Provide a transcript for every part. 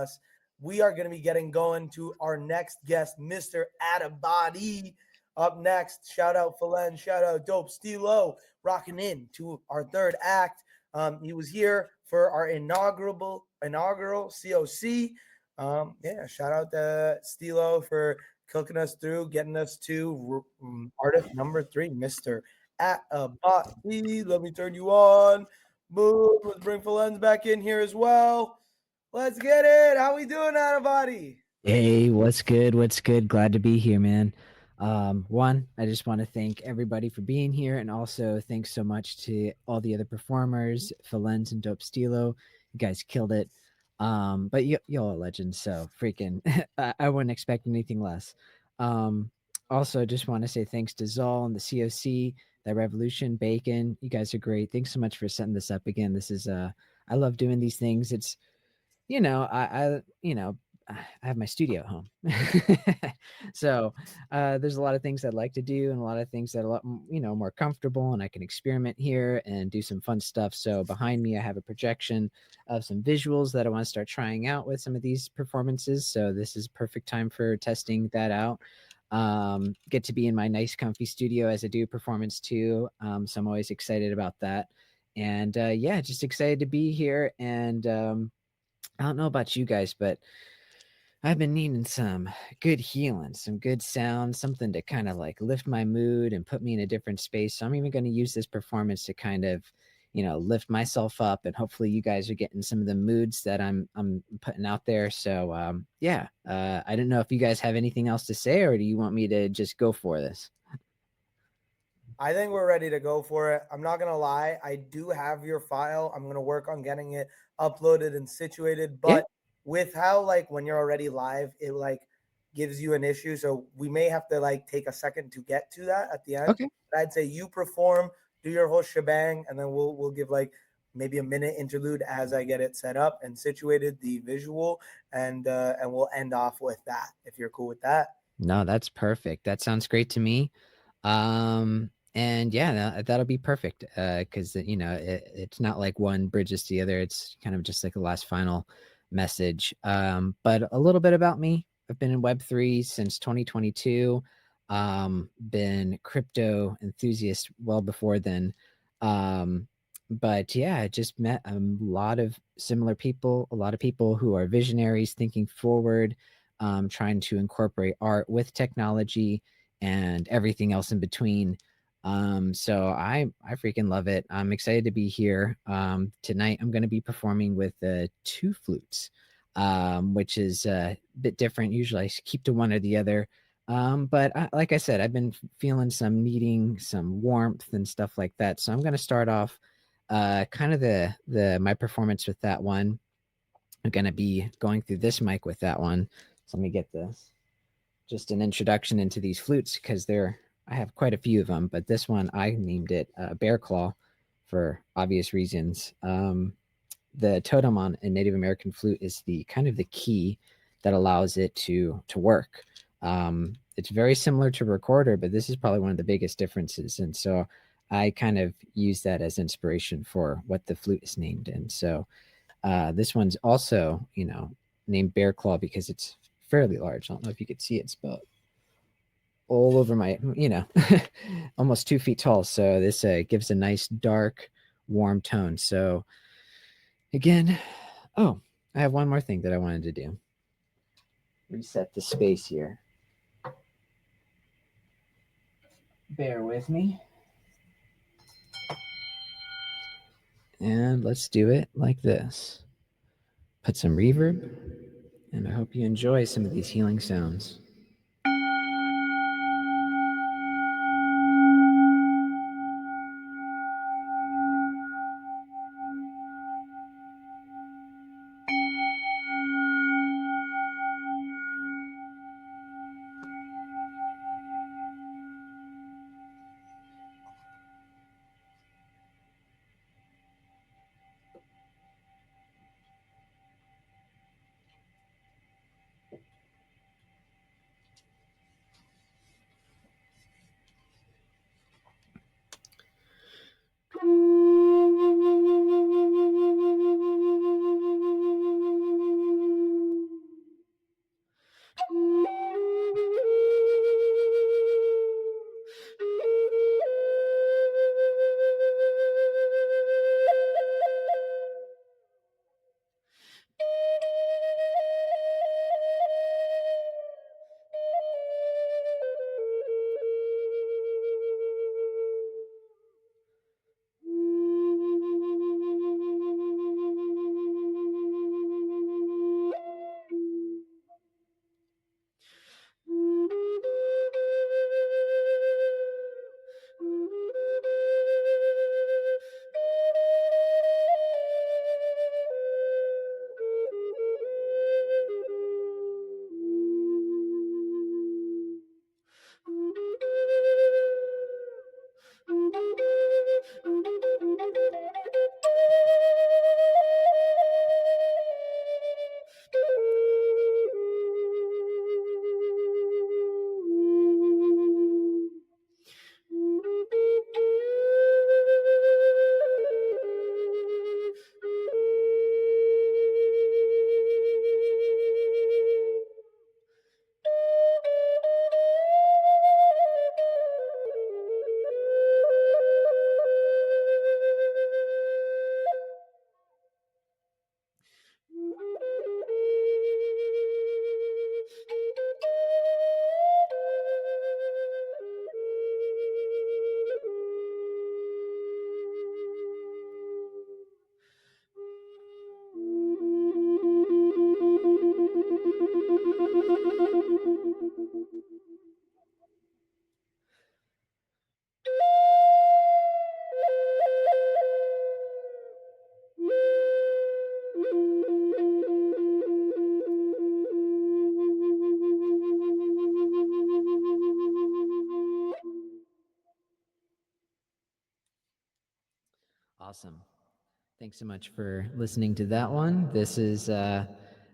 us. We are going to be getting going to our next guest, Mr. Attabotty. Up next, shout out Phalen, shout out Dope Stilo, rocking in to our third act. He was here for our inaugural COC. Shout out to Stilo for cooking us through, getting us to artist number 3, Mr. Attabotty. Let me turn you on. Move. Let's bring Phalen back in here as well. Let's get it. How we doing, Attabotty? Hey, what's good? What's good? Glad to be here, man. One, I just want to thank everybody for being here, and also thanks so much to all the other performers, Philens and Dope Stilo. You guys killed it. But y'all are legends, so freaking, I wouldn't expect anything less. Also, just want to say thanks to Zol and the COC, that Revolution, Bacon. You guys are great. Thanks so much for setting this up again. This is I love doing these things. It's I have my studio at home. So there's a lot of things I'd like to do and a lot of things that are a lot, more comfortable, and I can experiment here and do some fun stuff. So behind me, I have a projection of some visuals that I want to start trying out with some of these performances. So this is perfect time for testing that out. Get to be in my nice comfy studio as I do performance too. So I'm always excited about that. And just excited to be here. And I don't know about you guys, but I've been needing some good healing, some good sound, something to kind of like lift my mood and put me in a different space. So I'm even going to use this performance to kind of, lift myself up, and hopefully you guys are getting some of the moods that I'm putting out there. So I don't know if you guys have anything else to say, or do you want me to just go for this? I think we're ready to go for it. I'm not going to lie. I do have your file. I'm going to work on getting it uploaded and situated. But with how, like, when you're already live, it, like, gives you an issue. So we may have to, like, take a second to get to that at the end. Okay. But I'd say you perform, do your whole shebang, and then we'll give, like, maybe a minute interlude as I get it set up and situated, the visual, and we'll end off with that, if you're cool with that. No, that's perfect. That sounds great to me. And yeah, that'll be perfect. Because it's not like one bridges to the other. It's kind of just like a last final message. But a little bit about me. I've been in Web3 since 2022. Been crypto enthusiast well before then. But yeah, I just met a lot of similar people, a lot of people who are visionaries, thinking forward, trying to incorporate art with technology and everything else in between. So I freaking love it. I'm excited to be here. Tonight I'm going to be performing with 2 flutes, which is a bit different. Usually I keep to one or the other. But like I said, I've been feeling needing some warmth and stuff like that. So I'm going to start off kind of my performance with that one. I'm going to be going through this mic with that one. So let me get this. Just an introduction into these flutes, because I have quite a few of them, but this one I named it Bear Claw for obvious reasons. The totem on a Native American flute is the kind of the key that allows it to work. It's very similar to recorder, but this is probably one of the biggest differences. And so I kind of use that as inspiration for what the flute is named. And so this one's also, named Bear Claw because it's fairly large. I don't know if you could see it. It's about all over my, almost 2 feet tall. So this gives a nice dark, warm tone. So again, I have one more thing that I wanted to do. Reset the space here. Bear with me. And let's do it like this. Put some reverb, and I hope you enjoy some of these healing sounds. Awesome. Thanks so much for listening to that one. This is the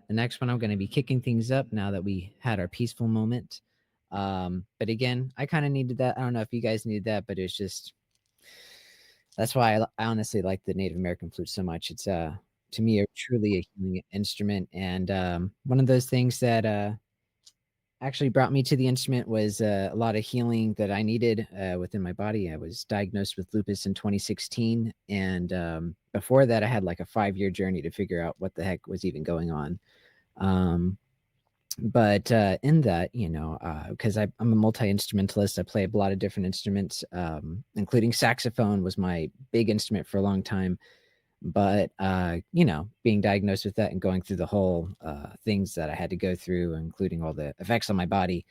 next one. I'm going to be kicking things up now that we had our peaceful moment. But again, I kind of needed that. I don't know if you guys needed that, but it's just that's why I honestly like the Native American flute so much. It's to me truly a healing instrument, and one of those things that actually brought me to the instrument was a lot of healing that I needed within my body. I was diagnosed with lupus in 2016, and before that, I had like a 5-year journey to figure out what the heck was even going on. But in that, because I'm a multi-instrumentalist, I play a lot of different instruments, including saxophone was my big instrument for a long time. But being diagnosed with that and going through the whole things that I had to go through, including all the effects on my body,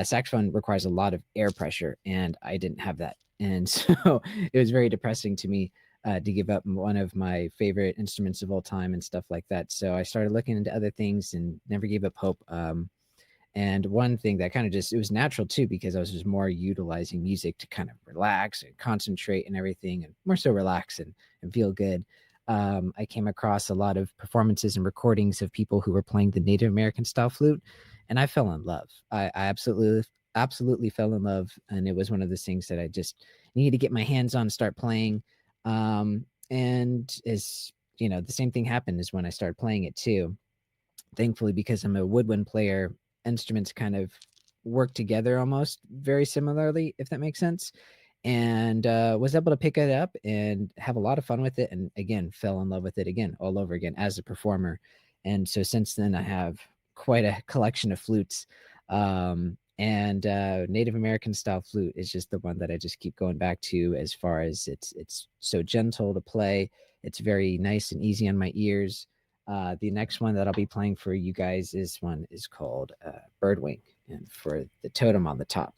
saxophone requires a lot of air pressure, and I didn't have that. And so it was very depressing to me to give up one of my favorite instruments of all time and stuff like that. So I started looking into other things and never gave up hope. And one thing that kind of it was natural too, because I was just more utilizing music to kind of relax and concentrate and everything, and more so relax and feel good. I came across a lot of performances and recordings of people who were playing the Native American style flute, and I fell in love. I absolutely fell in love, and it was one of those things that I just needed to get my hands on and start playing. And as the same thing happened is when I started playing it too. Thankfully, because I'm a woodwind player, instruments kind of work together almost very similarly, if that makes sense. And was able to pick it up and have a lot of fun with it, and again fell in love with it again all over again as a performer. And so since then I have quite a collection of flutes, and Native American style flute is just the one that I just keep going back to, as far as it's so gentle to play. It's very nice and easy on my ears. The next one that I'll be playing for you guys is called Birdwing, and for the totem on the top.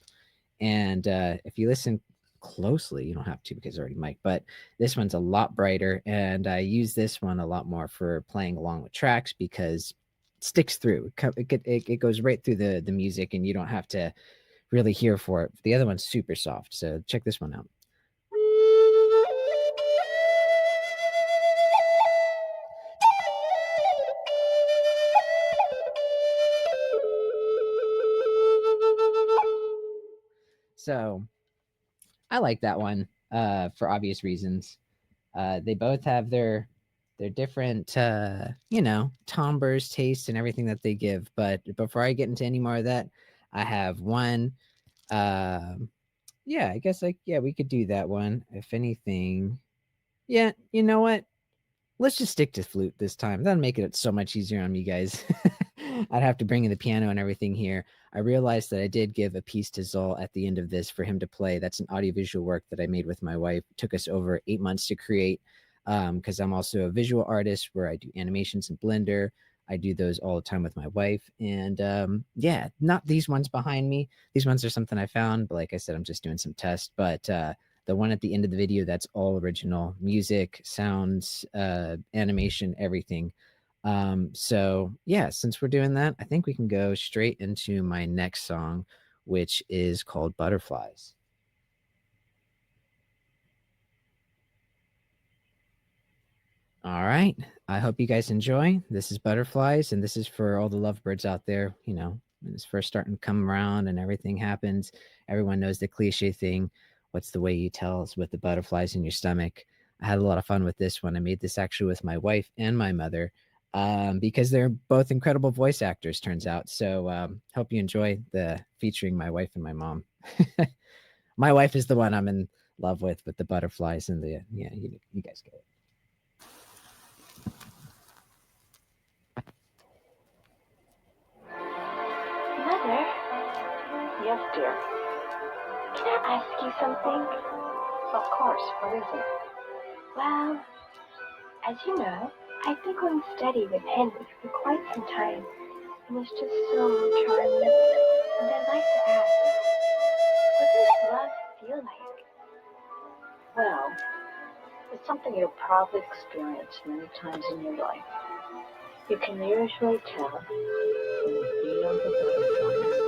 And if you listen closely, you don't have to because it's already mic, but this one's a lot brighter, and I use this one a lot more for playing along with tracks because it sticks through. It goes right through the music, and you don't have to really hear for it. The other one's super soft, so check this one out. So I like that one for obvious reasons. They both have their different timbres, tastes, and everything that they give. But before I get into any more of that, I have one. Yeah, I guess we could do that one. If anything, yeah, you know what? Let's just stick to flute this time. That'll make it so much easier on you guys. I'd have to bring in the piano and everything here. I realized that I did give a piece to Zol at the end of this for him to play. That's an audiovisual work that I made with my wife. It took us over 8 months to create, because I'm also a visual artist where I do animations in Blender. I do those all the time with my wife. And not these ones behind me. These ones are something I found, but like I said, I'm just doing some tests. But the one at the end of the video, that's all original music, sounds, animation, everything. So yeah, since we're doing that, I think we can go straight into my next song, which is called Butterflies. All right. I hope you guys enjoy. This is Butterflies, and this is for all the lovebirds out there. When it's first starting to come around and everything happens, everyone knows the cliche thing. What's the way you tell is with the butterflies in your stomach. I had a lot of fun with this one. I made this actually with my wife and my mother, because they're both incredible voice actors, turns out. So hope you enjoy the featuring my wife and my mom. My wife is the one I'm in love with the butterflies and you guys get it. Mother? Yes, dear. Can I ask you something? Of course. What is it? Well, as you know, I've been going steady with Henry for quite some time, and he's just so charming. And I'd like to ask, what does love feel like? Well, it's something you'll probably experience many times in your life. You can usually tell when you feel the butterflies.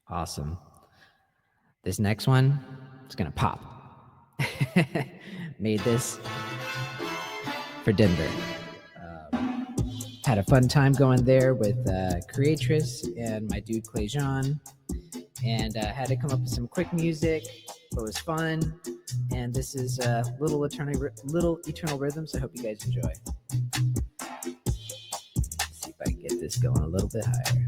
Awesome. This next one, it's gonna pop. Made this for Denver. Had a fun time going there with Creatress and my dude Clayjean, and had to come up with some quick music. It was fun, and this is Little Eternal Rhythms. I hope you guys enjoy. Let's see if I can get this going a little bit higher.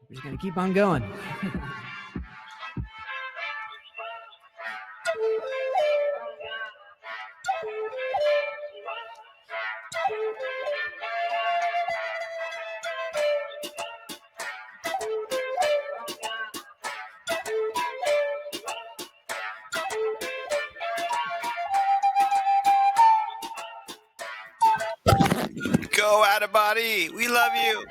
We're just gonna keep on going. Go, Attabotty! We love you!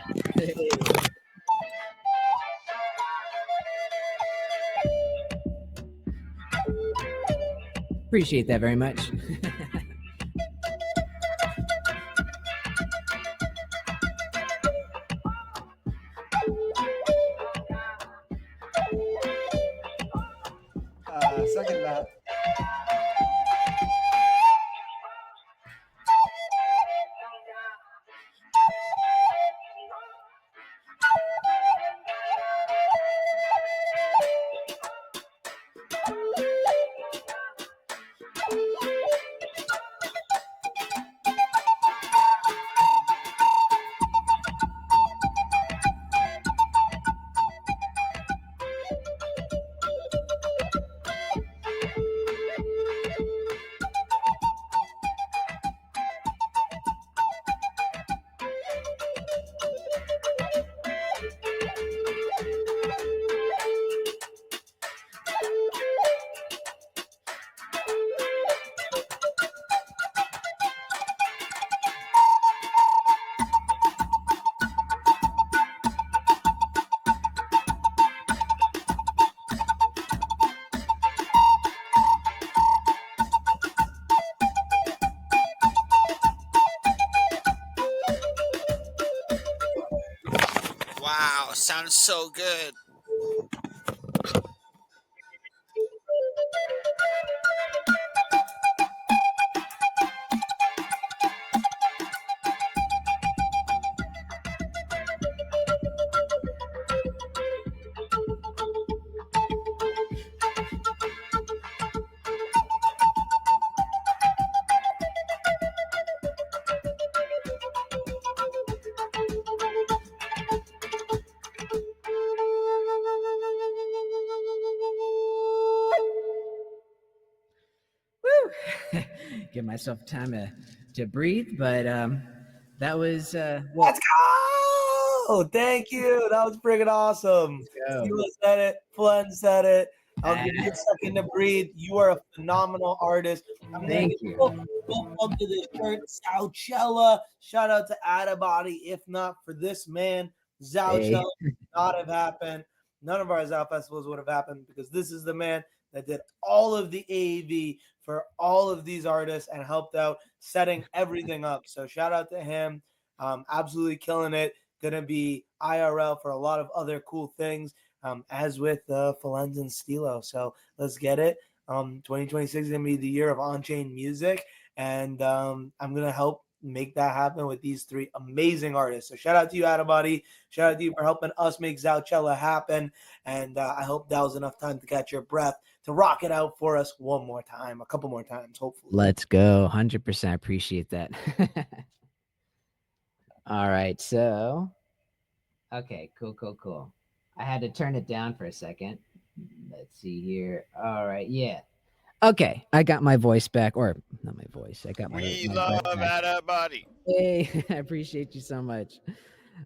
Appreciate that very much. Second that. Wow, sounds so good. Woo! Give myself time to breathe, but that was well. Let's go! Thank you. That was freaking awesome. go. Stila said it. Flynn said it. I'll give you a second to breathe. You are a phenomenal artist. I'm gonna Thank get you. go up to this shirt. Zouchella. Shout out to Attabotty. If not for this man, Zouchella would not have happened. None of our Zou festivals would have happened because this is the man that did all of the AAV for all of these artists and helped out setting everything up. So shout out to him. Absolutely killing it. Gonna be IRL for a lot of other cool things, as with Falens and Stilo. So let's get it. 2026 is gonna be the year of on-chain music, and I'm gonna help make that happen with these three amazing artists. So shout out to you, Attabotty. Shout out to you for helping us make Zouchella happen. And I hope that was enough time to catch your breath to rock it out for us one more time, a couple more times, hopefully. Let's go. 100% appreciate that. All right. So, okay, cool. I had to turn it down for a second. Let's see here. All right. Yeah. Okay. I got my voice back, or not my voice. I got my We my love breath back. Attabotty. Hey, I appreciate you so much.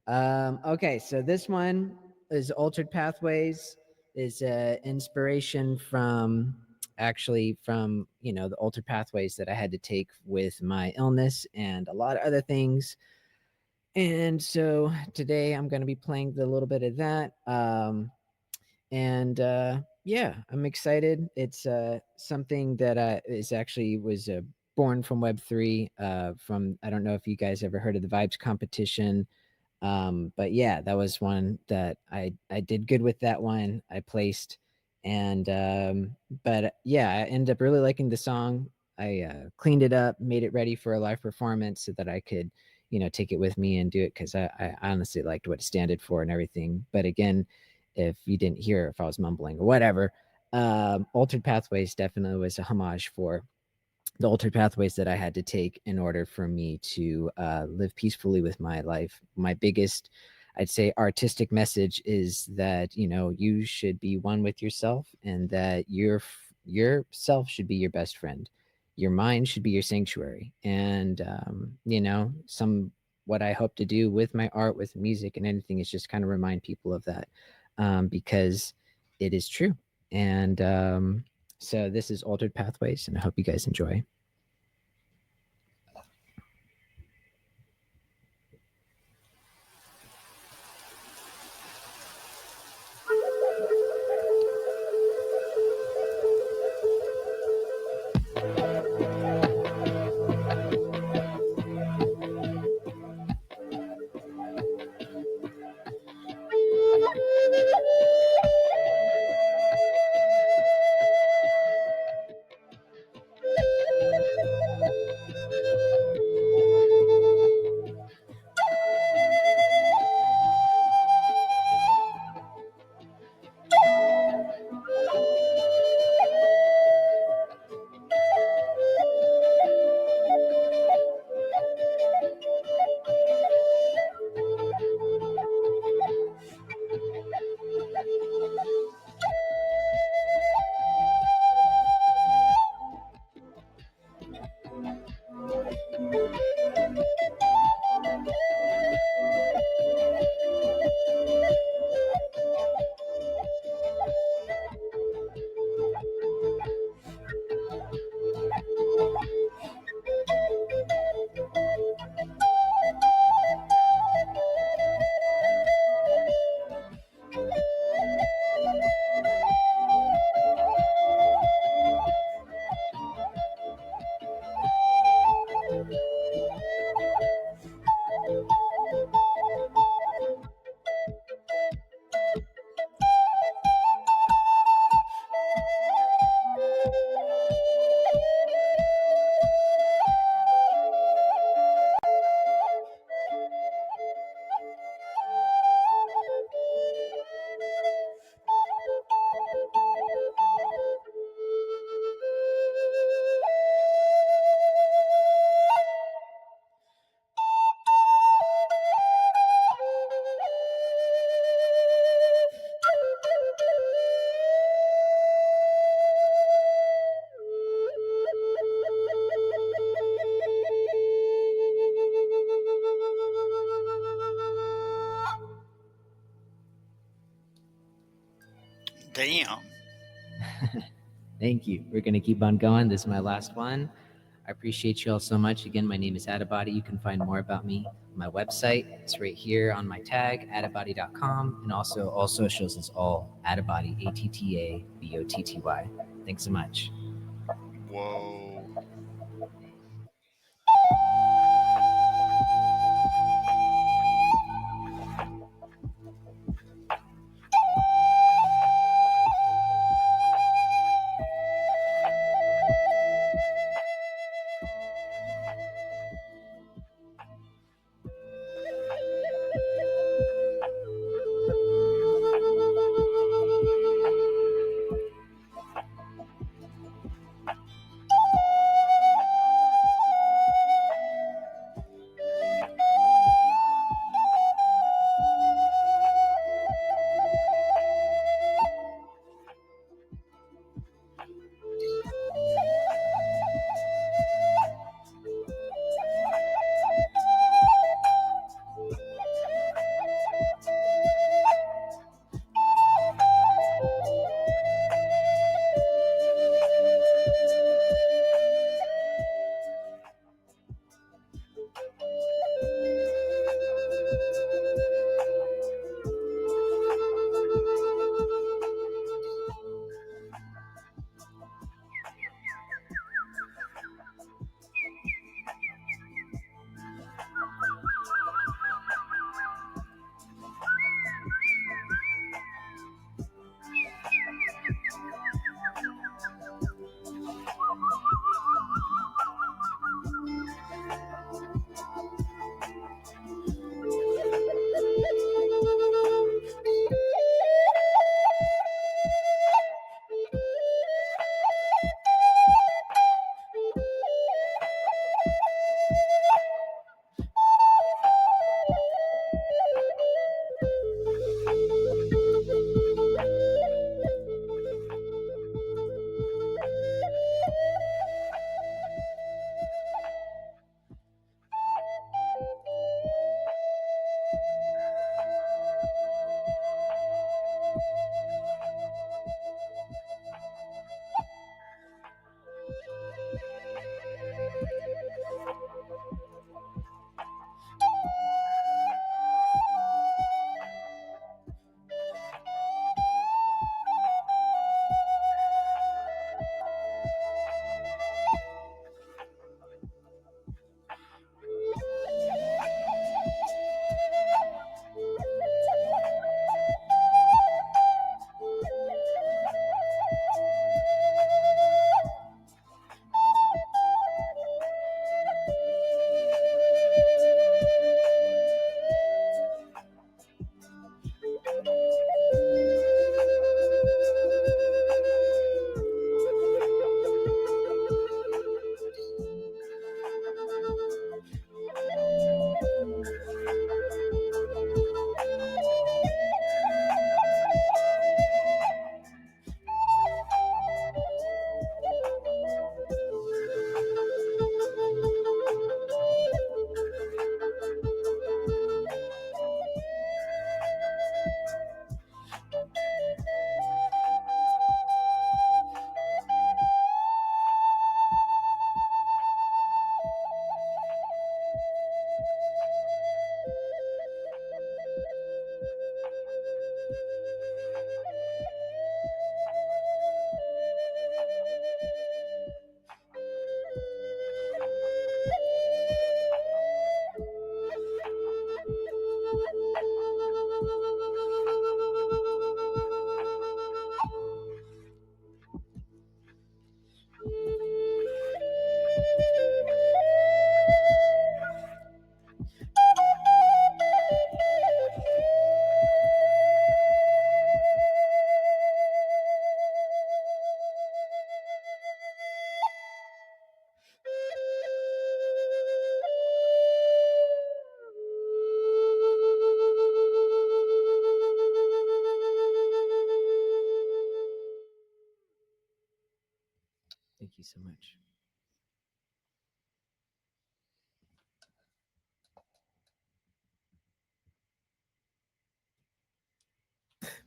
Okay, so this one is Altered Pathways, is inspiration from actually from the altered pathways that I had to take with my illness and a lot of other things. And so today I'm going to be playing a little bit of that. And yeah, I'm excited. It's something that is actually was born from Web3. From I don't know if you guys ever heard of the Vibes competition, but yeah, that was one that I did good with. That one I placed, and but yeah, I ended up really liking the song. I cleaned it up, made it ready for a live performance so that I could take it with me and do it because I honestly liked what it standed for and everything. But again, if you didn't hear, if I was mumbling or whatever, Altered Pathways definitely was a homage for the altered pathways that I had to take in order for me to live peacefully with my life. My biggest, I'd say, artistic message is that you should be one with yourself, and that yourself should be your best friend. Your mind should be your sanctuary, and some what I hope to do with my art, with music, and anything is just kind of remind people of that, because it is true. And so this is Altered Pathways, and I hope you guys enjoy. Damn. Thank you. We're going to keep on going. This is my last one. I appreciate you all so much. Again, my name is Attabotty. You can find more about me on my website. It's right here on my tag, attabotty.com. And also all socials is all Attabotty, Attabotty. Thanks so much. Whoa.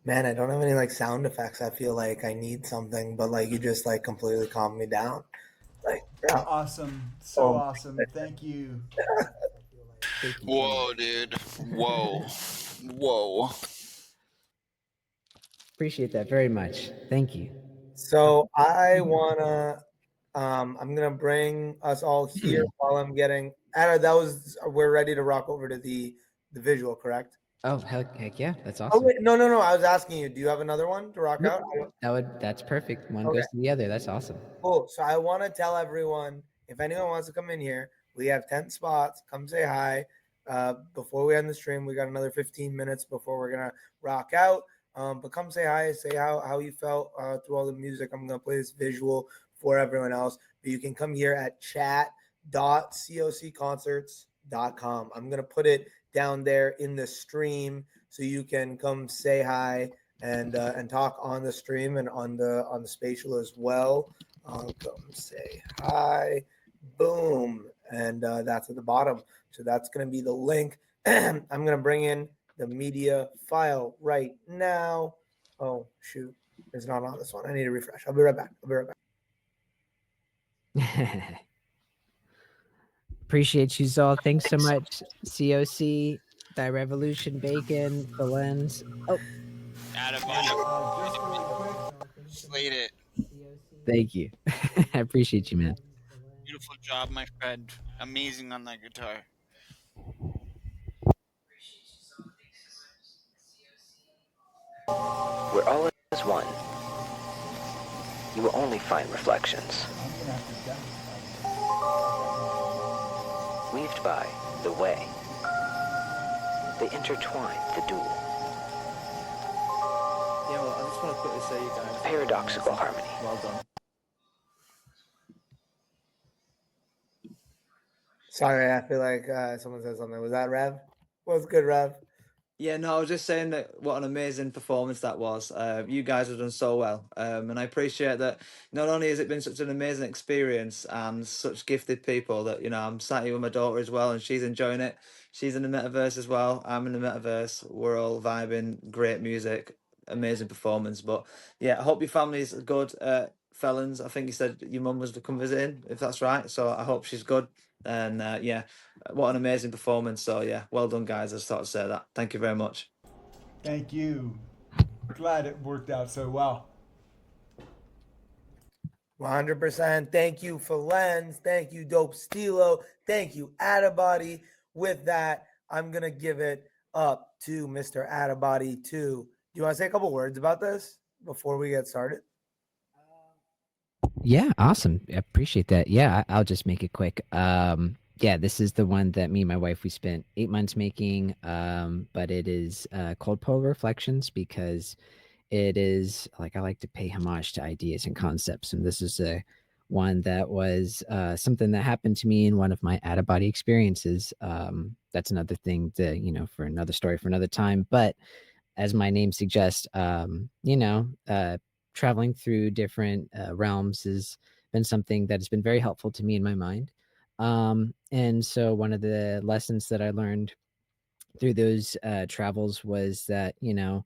Man, I don't have any like sound effects. I feel like I need something, but like you just like completely calmed me down. Like, yeah. Awesome. So Oh my awesome. Thank you. Thank you so much. Whoa, dude. Whoa. Whoa. Appreciate that very much. Thank you. So I wanna I'm gonna bring us all here while I'm getting Anna, we're ready to rock over to the visual, correct? Oh, heck yeah, that's Oh awesome. wait, no, no, no. I was asking you, do you have another one to rock out? That's perfect. One Okay. goes to the other. That's awesome. Cool. So I want to tell everyone, if anyone wants to come in here, we have 10 spots. Come say hi. Before we end the stream, we got another 15 minutes before we're gonna rock out. But come say hi, say how you felt through all the music. I'm gonna play this visual for everyone else. But you can come here at chat.cocconcerts.com. I'm gonna put it down there in the stream so you can come say hi and talk on the stream and on the spatial as well. Come say hi. Boom. And that's at the bottom. So that's going to be the link. I'm going to bring in the media file right now. Oh, shoot. It's not on this one. I need to refresh. I'll be right back. Appreciate you, Zol. Thanks so much. COC, Thy Revolution Bacon, the lens. Oh, Attabotty. Just really quick. Slayed it. thank you. I appreciate you, man. Beautiful job, my friend. Amazing on that guitar. Where all is one, you will only find reflections. I'm gonna have to dance. Weaved by the way, they intertwine the dual. Yeah, well, I just want to quickly say, you guys, Paradoxical harmony. well done. Sorry, I feel like someone said something. Was that Rev? What's good, Rev? Yeah, no, I was just saying that what an amazing performance that was. You guys have done so well, and I appreciate that. Not only has it been such an amazing experience and such gifted people that I'm sat here with my daughter as well, and she's enjoying it. She's in the metaverse as well. I'm in the metaverse. We're all vibing. Great music, amazing performance. But yeah, I hope your family's good. Felons, I think you said your mum was to come visiting, if that's right. So I hope she's good. And yeah, what an amazing performance. So yeah, well done, guys. I just thought to say that. Thank you very much. Thank you. Glad it worked out so well. 100%. Thank you for Lens. Thank you, Dope Stilo. Thank you, Attabotty. With that, I'm going to give it up to Mr. Attabotty too. Do you want to say a couple words about this before we get started? Yeah, awesome. I appreciate that. Yeah, I'll just make it quick. Yeah, this is the one that me and my wife, we spent 8 months making. But it is called Polar Reflections because it is like, I like to pay homage to ideas and concepts. And this is a one that was something that happened to me in one of my out-of-body experiences. That's another thing to, for another story for another time. But as my name suggests, traveling through different realms has been something that has been very helpful to me in my mind. And so one of the lessons that I learned through those travels was that, yeah,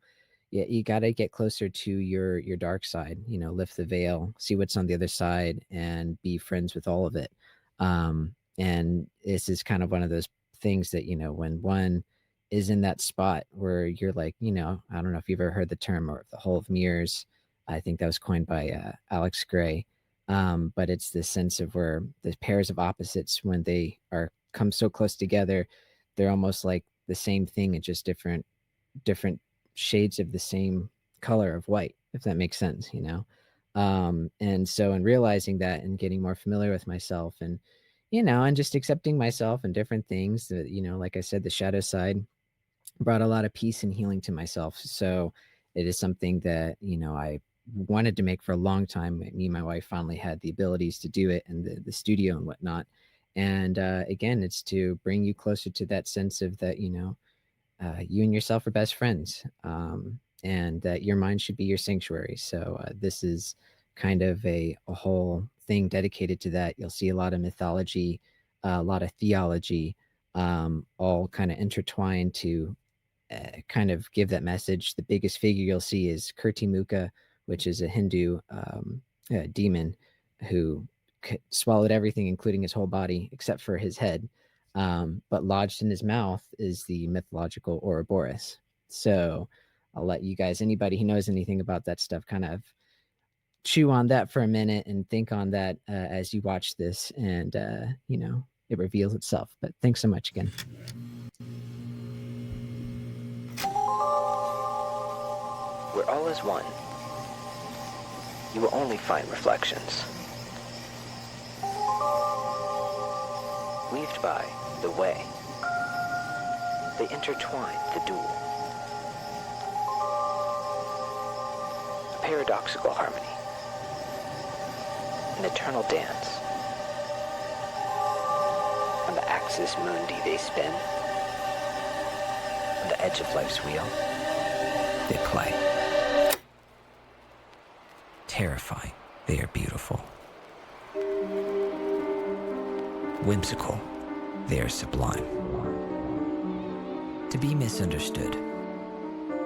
you got to get closer to your dark side, lift the veil, see what's on the other side, and be friends with all of it. And this is kind of one of those things that, when one is in that spot where you're like, I don't know if you've ever heard the term or the Hall of Mirrors. I think that was coined by Alex Gray. But it's this sense of where the pairs of opposites, when they are come so close together, they're almost like the same thing and just different shades of the same color of white, if that makes sense. And so in realizing that and getting more familiar with myself and and just accepting myself and different things that, like I said, the shadow side brought a lot of peace and healing to myself. So it is something that I wanted to make for a long time. Me and my wife finally had the abilities to do it, and the studio and whatnot. And again, it's to bring you closer to that sense of that you and yourself are best friends, and that your mind should be your sanctuary. So this is kind of a whole thing dedicated to that. You'll see a lot of mythology, a lot of theology, all kind of intertwined to kind of give that message. The biggest figure you'll see is Kirtimukha, which is a Hindu demon who swallowed everything, including his whole body, except for his head. But lodged in his mouth is the mythological Ouroboros. So I'll let you guys, anybody who knows anything about that stuff, kind of chew on that for a minute and think on that as you watch this, and it reveals itself. But thanks so much again. Where all is one, you will only find reflections. Weaved by the way, they intertwine the dual. A paradoxical harmony, an eternal dance. On the axis mundi they spin. On the edge of life's wheel, they play. Terrifying, they are beautiful. Whimsical, they are sublime. To be misunderstood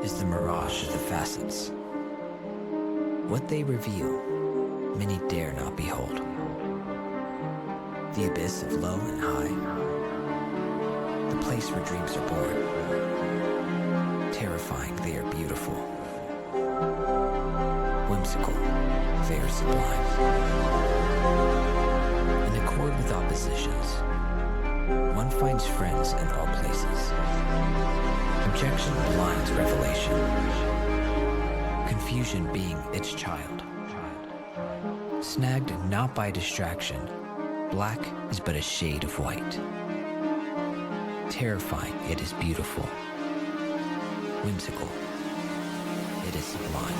is the mirage of the facets. What they reveal, many dare not behold. The abyss of low and high, the place where dreams are born. Terrifying, they are beautiful. Whimsical, they are sublime. In accord with oppositions, one finds friends in all places. Objection blinds revelation, confusion being its child. Snagged not by distraction, black is but a shade of white. Terrifying, it is beautiful. Whimsical, it is sublime.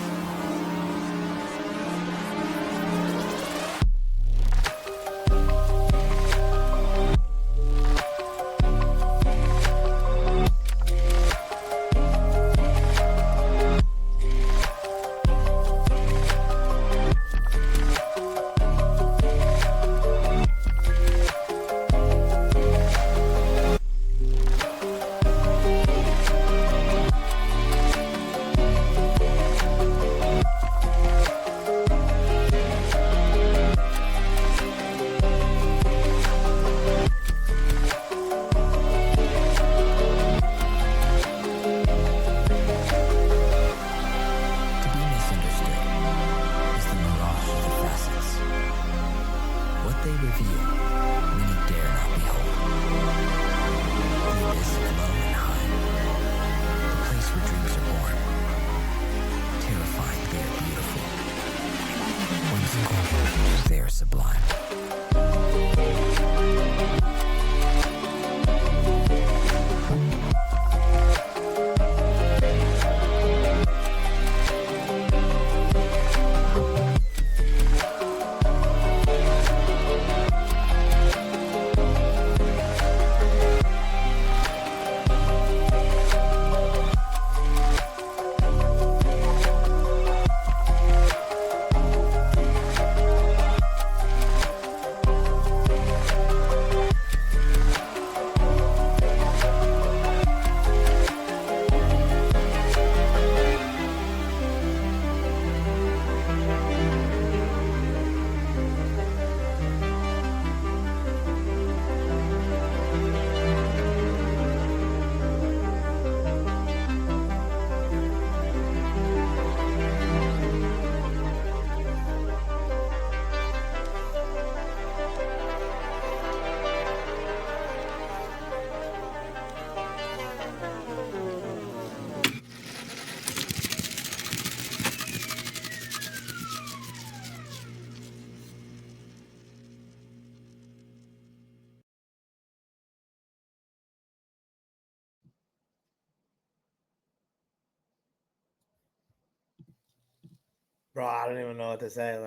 Bro, I don't even know what to say.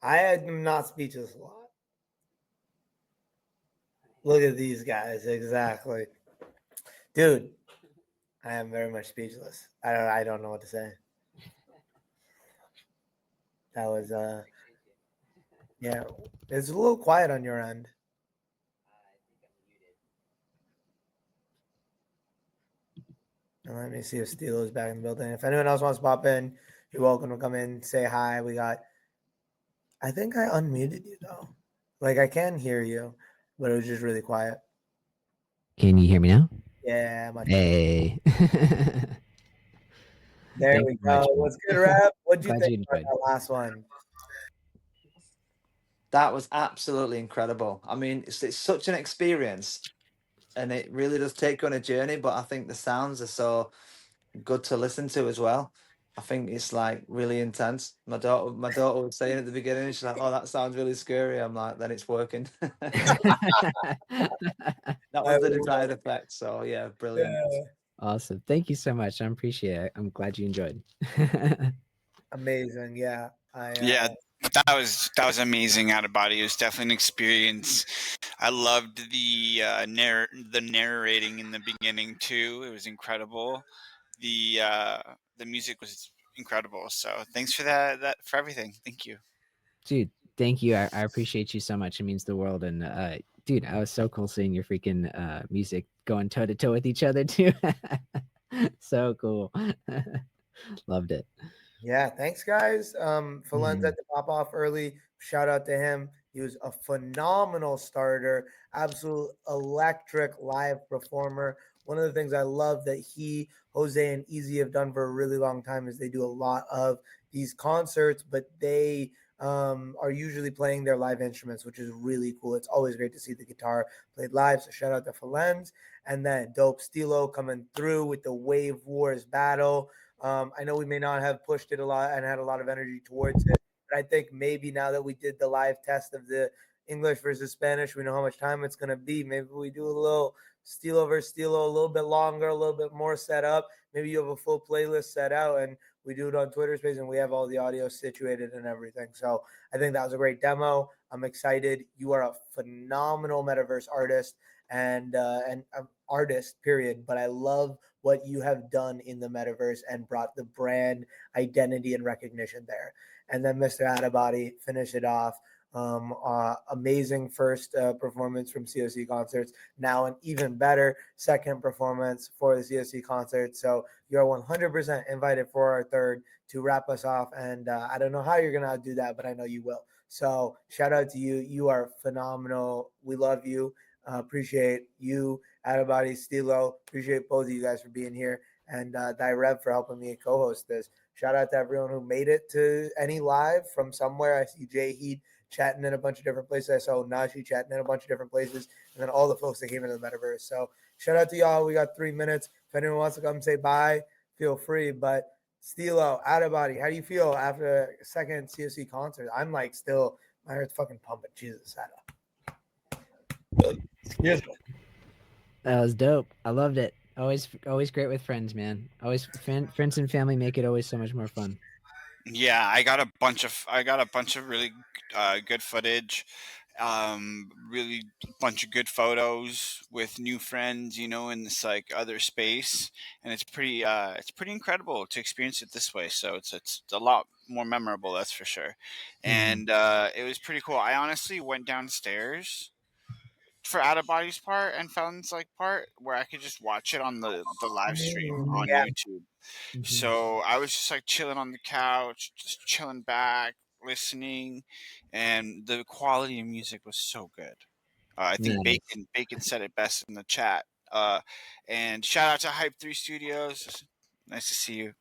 I am not speechless a lot. Look at these guys, exactly. Dude, I am very much speechless. I don't know what to say. That was yeah. It's a little quiet on your end. And let me see if Steel is back in the building. If anyone else wants to pop in, you're welcome to come in, say hi. I think I unmuted you though. Like I can hear you, but it was just really quiet. Can you hear me now? Yeah, much better. Hey. There Thank we you go. much, man. What's good, Rap? What'd you Glad think you about enjoyed. that last one? That was absolutely incredible. I mean, it's such an experience, and it really does take you on a journey. But I think the sounds are so good to listen to as well. I think it's like really intense. My daughter was saying at the beginning, she's like, "Oh, that sounds really scary." I'm like, "Then it's working." That was the desired effect. So yeah, brilliant. Yeah. Awesome. Thank you so much. I appreciate it. I'm glad you enjoyed. Amazing. Yeah. Yeah, that was amazing. Attabotty. It was definitely an experience. I loved the narrating in the beginning too. It was incredible. The music was incredible. So thanks for that for everything. Thank you. Dude, thank you. I appreciate you so much. It means the world. And dude, I was so cool seeing your freaking music going toe to toe with each other too. So cool. Loved it. Yeah, thanks, guys. Phalen's Mhm. had to pop off early. Shout out to him. He was a phenomenal starter, absolute electric live performer. One of the things I love that he, Jose, and Easy have done for a really long time is they do a lot of these concerts, but they are usually playing their live instruments, which is really cool. It's always great to see the guitar played live. So shout out to Phalen's. And then Dope Stilo coming through with the Wave Wars battle. I know we may not have pushed it a lot and had a lot of energy towards it, but I think maybe now that we did the live test of the English versus Spanish, we know how much time it's going to be. Maybe we do a little Stilo versus Stilo, a little bit longer, a little bit more set up. Maybe you have a full playlist set out and we do it on Twitter Space and we have all the audio situated and everything. So I think that was a great demo. I'm excited. You are a phenomenal metaverse artist and artist, period. But I love what you have done in the metaverse and brought the brand identity and recognition there. And then Mr. Attabotty, finish it off. Amazing first performance from COC Concerts. Now an even better second performance for the COC concert. So you're 100% invited for our third to wrap us off. And I don't know how you're going to do that, but I know you will. So shout out to you. You are phenomenal. We love you. Appreciate you, Attabotty, Stilo. Appreciate both of you guys for being here, and Direv for helping me co-host this. Shout out to everyone who made it to any live from somewhere. I see Jay Heed chatting in a bunch of different places. I saw Nashi chatting in a bunch of different places, and then all the folks that came into the metaverse. So shout out to y'all. We got 3 minutes. If anyone wants to come say bye, feel free. But Stilo, Attabotty, how do you feel after a second COC concert? I'm like still, my heart's fucking pumping. Jesus, Yes. That was dope. I loved it. Always great with friends, man. Always friends and family make it always so much more fun. Yeah, I got a bunch of really good footage. Really bunch of good photos with new friends, you know, in this like other space, and it's pretty incredible to experience it this way. So it's a lot more memorable, that's for sure. And it was pretty cool. I honestly went downstairs for Attabotty's part and Fountain's like part where I could just watch it on the live stream on yeah. YouTube. So I was just like chilling on the couch, just chilling back, listening, and the quality of music was so good. I think Nice. Bacon said it best in the chat. And shout out to Hype 3 Studios. Nice to see you.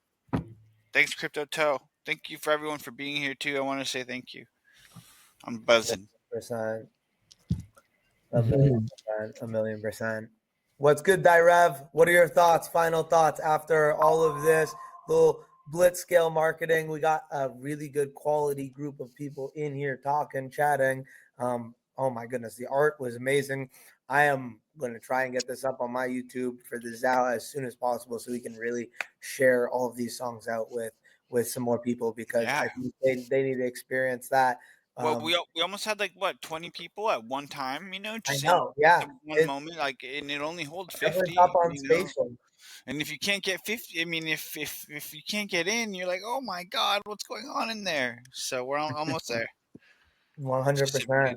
Thanks, Crypto Toe. Thank you for everyone for being here too. I want to say thank you. I'm buzzing. Percent. A million percent. What's good, Direv? What are your thoughts, final thoughts after all of this little blitz scale marketing? We got a really good quality group of people in here talking, chatting. Oh my goodness, the art was amazing. I am going to try and get this up on my YouTube for the Zao as soon as possible so we can really share all of these songs out with some more people because Yeah. I think they need to experience that. Well, we almost had like what 20 people at one time, you know, I just know, in yeah. one moment, like, and it only holds Definitely hop 50, on you know. Spatial. And if you can't get 50, I mean, if you can't get in, you're like, oh my god, what's going on in there? So we're almost there. 100%.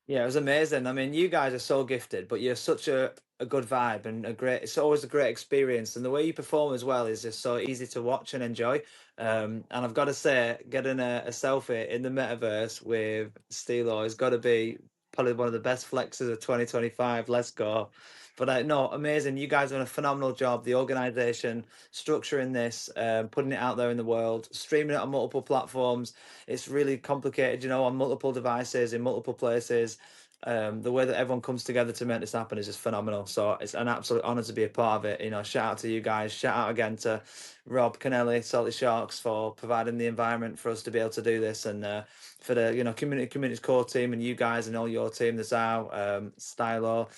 Yeah, it was amazing. I mean, you guys are so gifted, but you're such a a good vibe and it's always a great experience. And the way you perform as well is just so easy to watch and enjoy. And I've got to say, getting a selfie in the metaverse with Stilo has got to be probably one of the best flexes of 2025. Let's go. But no, amazing. You guys have done a phenomenal job. The organization, structuring this, putting it out there in the world, streaming it on multiple platforms. It's really complicated, you know, on multiple devices, in multiple places. The way that everyone comes together to make this happen is just phenomenal. So it's an absolute honor to be a part of it. You know, shout out to you guys. Shout out again to Rob Kennelly, Salty Sharks, for providing the environment for us to be able to do this, and for the, you know, community's core team and you guys and all your team, the Zao, Stylo,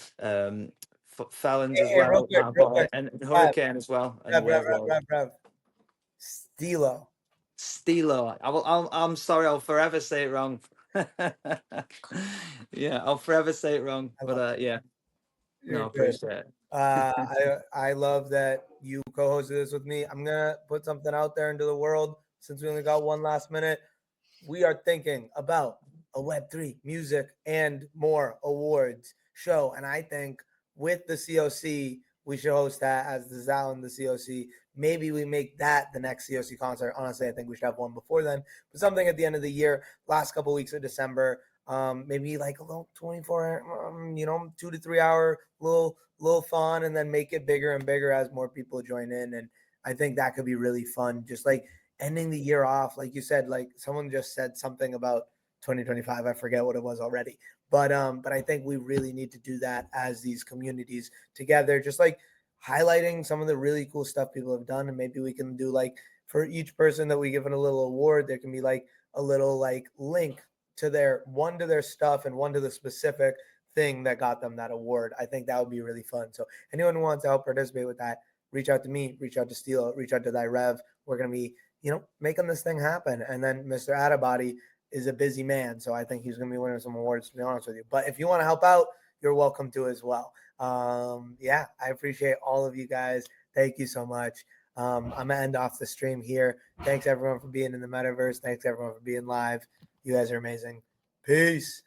Felons as Hey, well, real quick. and Hurricane as well, and Rev. Stilo. Stilo. I'm sorry, I'll forever say it wrong. Yeah, I'll forever say it wrong. But yeah, no, appreciate it. I love that you co-hosted this with me. I'm gonna put something out there into the world since we only got one last minute. We are thinking about a Web3 music and more awards show, and I think with the COC, we should host that as the Zao and the COC. Maybe we make that the next COC concert. Honestly, I think we should have one before then, but something at the end of the year, last couple weeks of December. Maybe like a little 24, 2 to 3 hour little fun, and then make it bigger and bigger as more people join in. And I think that could be really fun. Just like ending the year off, like you said, like someone just said something about 2025. I forget what it was already, but I think we really need to do that as these communities together, just like highlighting some of the really cool stuff people have done. And maybe we can do, like, for each person that we give in a little award, there can be like a little like link to their stuff and one to the specific thing that got them that award. I think that would be really fun. So anyone who wants to help participate with that, reach out to me, reach out to Stilo, reach out to thy Rev. We're going to be, making this thing happen. And then Mr. Attabotty is a busy man, so I think he's going to be winning some awards, to be honest with you. But if you want to help out, you're welcome to as well. Yeah, I appreciate all of you guys. Thank you so much. I'm going to end off the stream here. Thanks, everyone, for being in the metaverse. Thanks, everyone, for being live. You guys are amazing. Peace.